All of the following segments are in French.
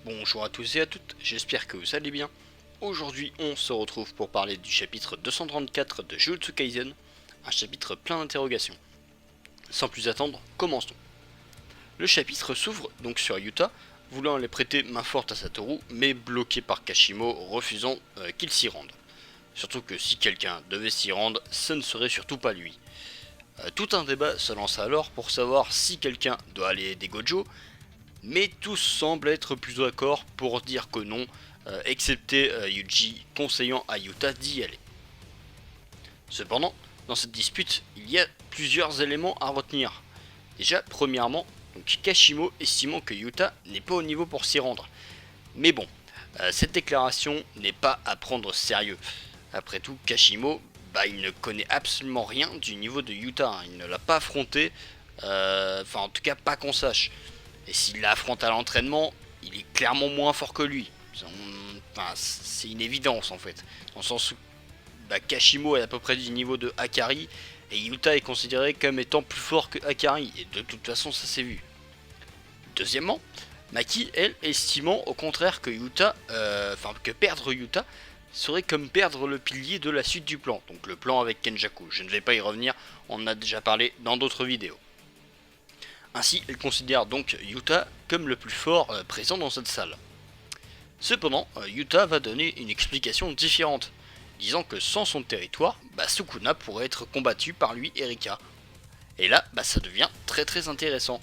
Bonjour à tous et à toutes, j'espère que vous allez bien. Aujourd'hui on se retrouve pour parler du chapitre 234 de Jujutsu Kaisen, un chapitre plein d'interrogations. Sans plus attendre, commençons. Le chapitre s'ouvre donc sur Yuta, voulant aller prêter main forte à Satoru, mais bloqué par Kashimo, refusant qu'il s'y rende. Surtout que si quelqu'un devait s'y rendre, ce ne serait surtout pas lui. Tout un débat se lance alors pour savoir si quelqu'un doit aller aider Gojo, mais tous semblent être plutôt d'accord pour dire que non, excepté Yuji conseillant à Yuta d'y aller. Cependant, dans cette dispute, il y a plusieurs éléments à retenir. Déjà, premièrement, donc Kashimo estimant que Yuta n'est pas au niveau pour s'y rendre. Mais bon, cette déclaration n'est pas à prendre sérieux. Après tout, Kashimo, il ne connaît absolument rien du niveau de Yuta, hein. Il ne l'a pas affronté, enfin en tout cas pas qu'on sache. Et s'il l'affronte à l'entraînement, il est clairement moins fort que lui. Enfin, c'est une évidence en fait. Dans le sens où Kashimo est à peu près du niveau de Akari, et Yuta est considéré comme étant plus fort que Akari, et de toute façon ça s'est vu. Deuxièmement, Maki, elle, estimant au contraire que que perdre Yuta serait comme perdre le pilier de la suite du plan, donc le plan avec Kenjaku. Je ne vais pas y revenir, on en a déjà parlé dans d'autres vidéos. Ainsi, elle considère donc Yuta comme le plus fort présent dans cette salle. Cependant, Yuta va donner une explication différente, disant que sans son territoire, Sukuna pourrait être combattu par lui et Rika. Et là, ça devient très intéressant.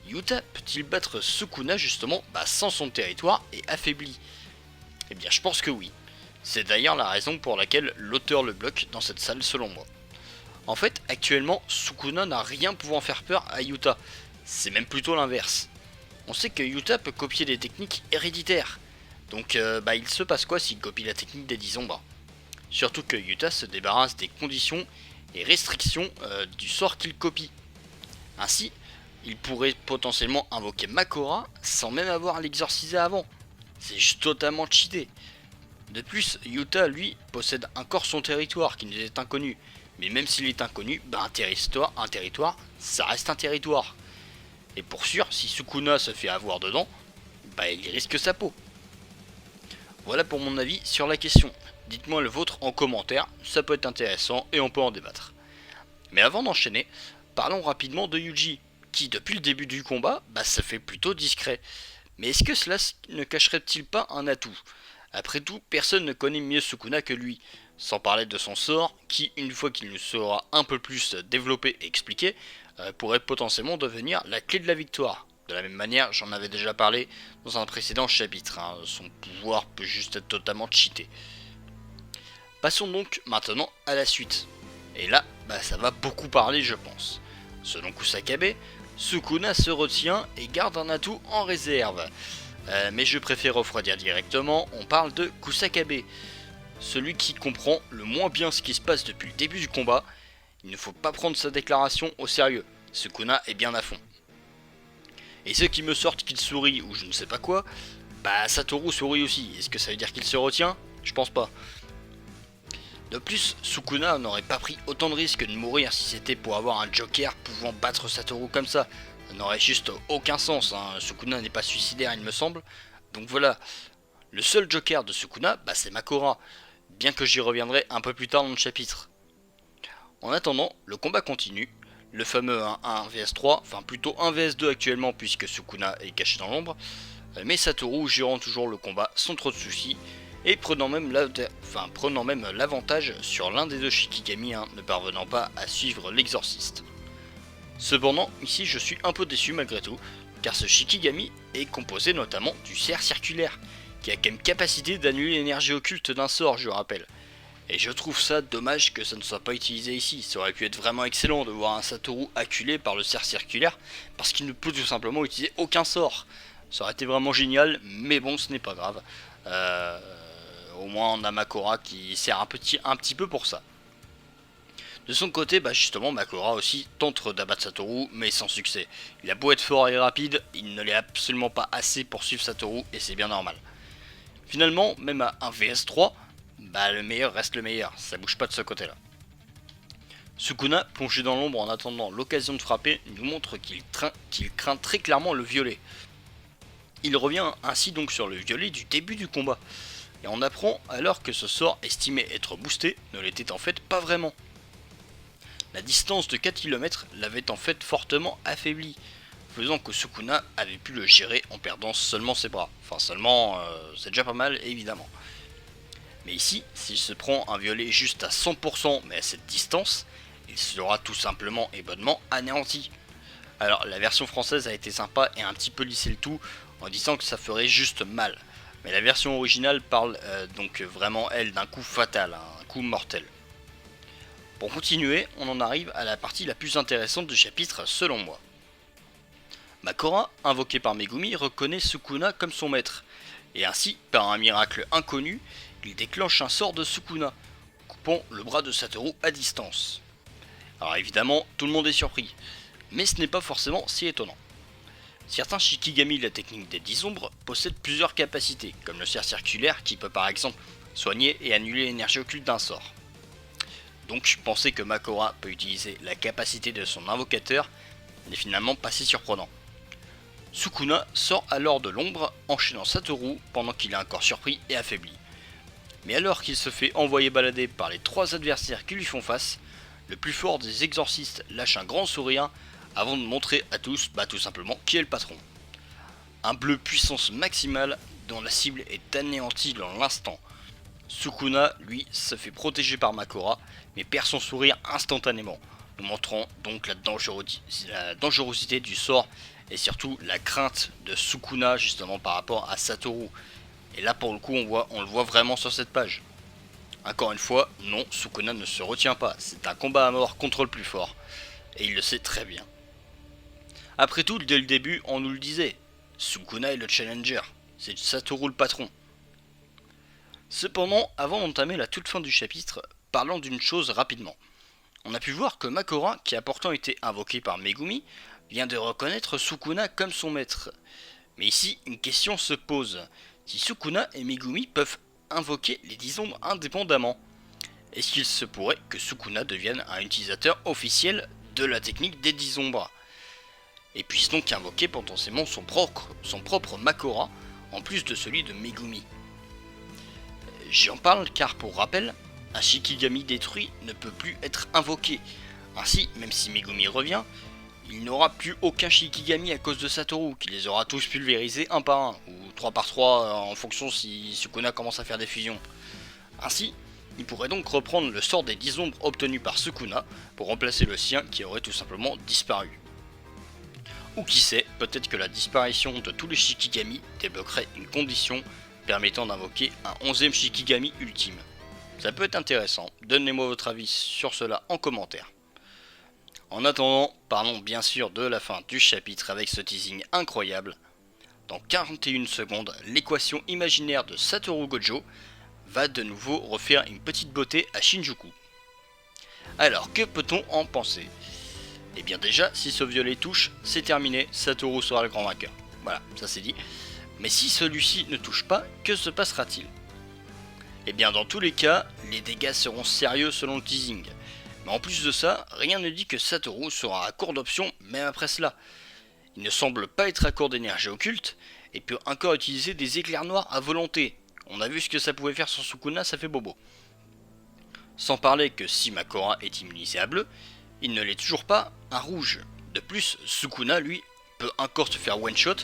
Yuta peut-il battre Sukuna justement sans son territoire et affaibli? Eh bien, je pense que oui. C'est d'ailleurs la raison pour laquelle l'auteur le bloque dans cette salle selon moi. En fait, actuellement, Sukuna n'a rien pouvant faire peur à Yuta. C'est même plutôt l'inverse. On sait que Yuta peut copier des techniques héréditaires. Donc il se passe quoi s'il copie la technique des 10 ombres? Surtout que Yuta se débarrasse des conditions et restrictions du sort qu'il copie. Ainsi, il pourrait potentiellement invoquer Makora sans même avoir à l'exorciser avant. C'est juste totalement cheaté. De plus, Yuta, lui, possède encore son territoire qui nous est inconnu. Mais même s'il est inconnu, un territoire, ça reste un territoire. Et pour sûr, si Sukuna se fait avoir dedans, il risque sa peau. Voilà pour mon avis sur la question. Dites-moi le vôtre en commentaire, ça peut être intéressant et on peut en débattre. Mais avant d'enchaîner, parlons rapidement de Yuji, qui depuis le début du combat, se fait plutôt discret. Mais est-ce que cela ne cacherait-il pas un atout? Après tout, personne ne connaît mieux Sukuna que lui, sans parler de son sort, qui, une fois qu'il nous sera un peu plus développé et expliqué, pourrait potentiellement devenir la clé de la victoire. De la même manière, j'en avais déjà parlé dans un précédent chapitre, hein. Son pouvoir peut juste être totalement cheaté. Passons donc maintenant à la suite. Et là, ça va beaucoup parler je pense. Selon Kusakabe, Sukuna se retient et garde un atout en réserve. Mais je préfère refroidir directement, on parle de Kusakabe. Celui qui comprend le moins bien ce qui se passe depuis le début du combat. Il ne faut pas prendre sa déclaration au sérieux. Sukuna est bien à fond. Et ceux qui me sortent qu'il sourit ou je ne sais pas quoi, Satoru sourit aussi. Est-ce que ça veut dire qu'il se retient? Je pense pas. De plus, Sukuna n'aurait pas pris autant de risques de mourir si c'était pour avoir un Joker pouvant battre Satoru comme ça. Ça n'aurait juste aucun sens, hein. Sukuna n'est pas suicidaire il me semble. Donc voilà, le seul Joker de Sukuna, c'est Makora. Bien que j'y reviendrai un peu plus tard dans le chapitre. En attendant, le combat continue. Le fameux 1 vs 3, enfin plutôt 1 vs 2 actuellement puisque Sukuna est caché dans l'ombre. Mais Satoru gérant toujours le combat sans trop de soucis. Et prenant même l'avantage sur l'un des deux Shikigami, hein, ne parvenant pas à suivre l'exorciste. Cependant, ici je suis un peu déçu malgré tout, car ce Shikigami est composé notamment du cerf circulaire, qui a comme capacité d'annuler l'énergie occulte d'un sort, je rappelle. Et je trouve ça dommage que ça ne soit pas utilisé ici. Ça aurait pu être vraiment excellent de voir un Satoru acculé par le cerf circulaire, parce qu'il ne peut tout simplement utiliser aucun sort. Ça aurait été vraiment génial, mais bon, ce n'est pas grave. Au moins on a Makora qui sert un petit peu pour ça. De son côté, justement, Makora aussi tente d'abattre Satoru, mais sans succès. Il a beau être fort et rapide, il ne l'est absolument pas assez pour suivre Satoru, et c'est bien normal. Finalement, même à 1 vs 3, le meilleur reste le meilleur, ça bouge pas de ce côté-là. Sukuna, plongé dans l'ombre en attendant l'occasion de frapper, nous montre qu'il craint très clairement le violet. Il revient ainsi donc sur le violet du début du combat, et on apprend alors que ce sort estimé être boosté ne l'était en fait pas vraiment. La distance de 4 km l'avait en fait fortement affaibli, faisant que Sukuna avait pu le gérer en perdant seulement ses bras. Enfin seulement, c'est déjà pas mal évidemment. Mais ici, s'il se prend un violet juste à 100% mais à cette distance, il sera tout simplement et bonnement anéanti. Alors la version française a été sympa et a un petit peu lissé le tout en disant que ça ferait juste mal. Mais la version originale parle donc vraiment elle d'un coup fatal, un coup mortel. Pour continuer, on en arrive à la partie la plus intéressante du chapitre selon moi. Makora, invoqué par Megumi, reconnaît Sukuna comme son maître, et ainsi, par un miracle inconnu, il déclenche un sort de Sukuna, coupant le bras de Satoru à distance. Alors évidemment, tout le monde est surpris, mais ce n'est pas forcément si étonnant. Certains Shikigami de la technique des 10 ombres possèdent plusieurs capacités, comme le cerf circulaire qui peut par exemple soigner et annuler l'énergie occulte d'un sort. Donc penser que Makora peut utiliser la capacité de son invocateur n'est finalement pas si surprenant. Sukuna sort alors de l'ombre, enchaînant Satoru pendant qu'il est encore surpris et affaibli. Mais alors qu'il se fait envoyer balader par les 3 adversaires qui lui font face, le plus fort des exorcistes lâche un grand sourire avant de montrer à tous tout simplement qui est le patron. Un bleu puissance maximale dont la cible est anéantie dans l'instant. Sukuna, lui, se fait protéger par Makora, mais perd son sourire instantanément, nous montrant donc la dangerosité du sort et surtout la crainte de Sukuna justement par rapport à Satoru. Et là pour le coup on le voit vraiment sur cette page. Encore une fois, non, Sukuna ne se retient pas, c'est un combat à mort contre le plus fort, et il le sait très bien. Après tout, dès le début, on nous le disait, Sukuna est le challenger, c'est Satoru le patron. Cependant, avant d'entamer la toute fin du chapitre, parlons d'une chose rapidement. On a pu voir que Makora, qui a pourtant été invoqué par Megumi, vient de reconnaître Sukuna comme son maître. Mais ici, une question se pose. Si Sukuna et Megumi peuvent invoquer les 10 ombres indépendamment, est-ce qu'il se pourrait que Sukuna devienne un utilisateur officiel de la technique des 10 ombres et puisse donc invoquer potentiellement son propre Makora, en plus de celui de Megumi. J'en parle car pour rappel, un Shikigami détruit ne peut plus être invoqué. Ainsi, même si Megumi revient, il n'aura plus aucun Shikigami à cause de Satoru, qui les aura tous pulvérisés un par un, ou 3 par 3 en fonction si Sukuna commence à faire des fusions. Ainsi, il pourrait donc reprendre le sort des 10 ombres obtenu par Sukuna pour remplacer le sien qui aurait tout simplement disparu. Ou qui sait, peut-être que la disparition de tous les Shikigami débloquerait une condition permettant d'invoquer un 11ème Shikigami ultime. Ça peut être intéressant, donnez-moi votre avis sur cela en commentaire. En attendant, parlons bien sûr de la fin du chapitre avec ce teasing incroyable. Dans 41 secondes, l'équation imaginaire de Satoru Gojo va de nouveau refaire une petite beauté à Shinjuku. Alors, que peut-on en penser ? Et bien déjà, si ce violet touche, c'est terminé, Satoru sera le grand vainqueur. Voilà, ça c'est dit. Mais si celui-ci ne touche pas, que se passera-t-il ? Et bien dans tous les cas, les dégâts seront sérieux selon le teasing. Mais en plus de ça, rien ne dit que Satoru sera à court d'options même après cela. Il ne semble pas être à court d'énergie occulte, et peut encore utiliser des éclairs noirs à volonté. On a vu ce que ça pouvait faire sur Sukuna, ça fait bobo. Sans parler que si Makora est immunisé à bleu, il ne l'est toujours pas à rouge. De plus, Sukuna lui peut encore se faire one shot,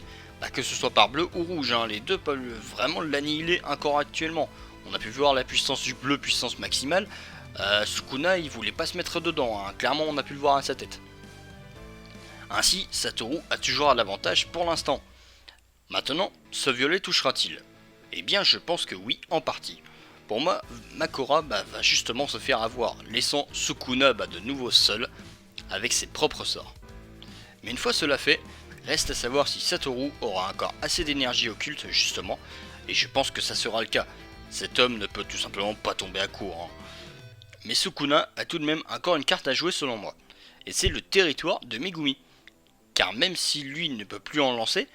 que ce soit par bleu ou rouge, les deux peuvent vraiment l'annihiler encore actuellement. On a pu voir la puissance du bleu, puissance maximale. Sukuna il voulait pas se mettre dedans, clairement on a pu le voir à sa tête. Ainsi, Satoru a toujours l'avantage pour l'instant. Maintenant, ce violet touchera-t-il ? Eh bien je pense que oui, en partie. Pour moi, Makora va justement se faire avoir, laissant Sukuna de nouveau seul, avec ses propres sorts. Mais une fois cela fait, reste à savoir si Satoru aura encore assez d'énergie occulte justement, et je pense que ça sera le cas. Cet homme ne peut tout simplement pas tomber à court. Mais Sukuna a tout de même encore une carte à jouer selon moi, et c'est le territoire de Megumi. Car même si lui ne peut plus en lancer,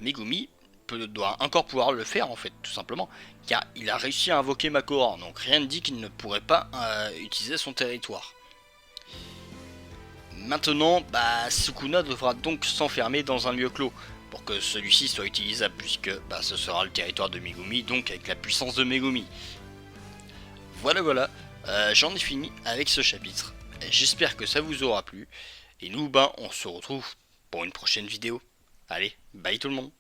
Megumi doit encore pouvoir le faire en fait, tout simplement, car il a réussi à invoquer Makora, donc rien ne dit qu'il ne pourrait pas utiliser son territoire. Maintenant, Sukuna devra donc s'enfermer dans un lieu clos, pour que celui-ci soit utilisable, puisque ce sera le territoire de Megumi, donc avec la puissance de Megumi. Voilà, j'en ai fini avec ce chapitre. J'espère que ça vous aura plu, et nous on se retrouve pour une prochaine vidéo. Allez, bye tout le monde.